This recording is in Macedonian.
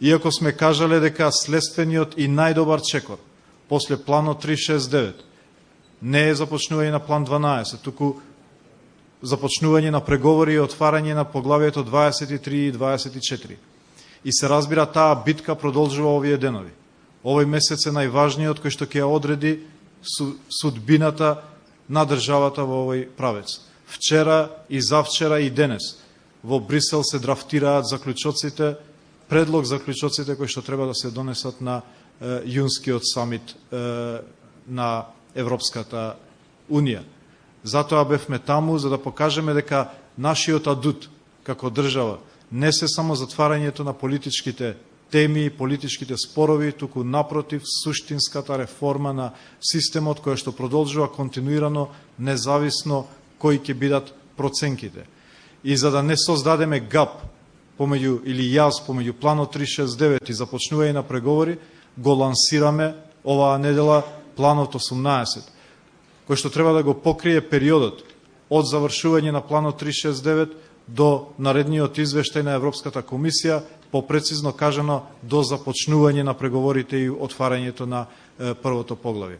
Иако сме кажале дека следствениот и најдобар чекор после планот 369 не е започнување на план 12, туку започнување на преговори и отварање на поглавието 23 и 24. И се разбира, таа битка продолжува овие денови. Овој месец е најважниот кој што ќе ја одреди судбината на државата во овој правец. Вчера и завчера и денес во Брисел се драфтираат заклучоците, предлог заклучоците кои што треба да се донесат на јунскиот самит на Европската Унија. Затоа бевме таму за да покажеме дека нашиот адут како држава не се само затварањето на политичките теми и политичките спорови, туку напротив суштинската реформа на системот која што продолжува континуирано, независно кои ќе бидат проценките. И за да не создадеме гап помеѓу или јаз помеѓу планот 369 и започнување на преговори, го лансираме оваа недела планот 18, кој што треба да го покрие периодот од завршување на планот 369 до наредниот извештај на Европската комисија, попрецизно кажано до започнување на преговорите и отварањето на првото поглавје.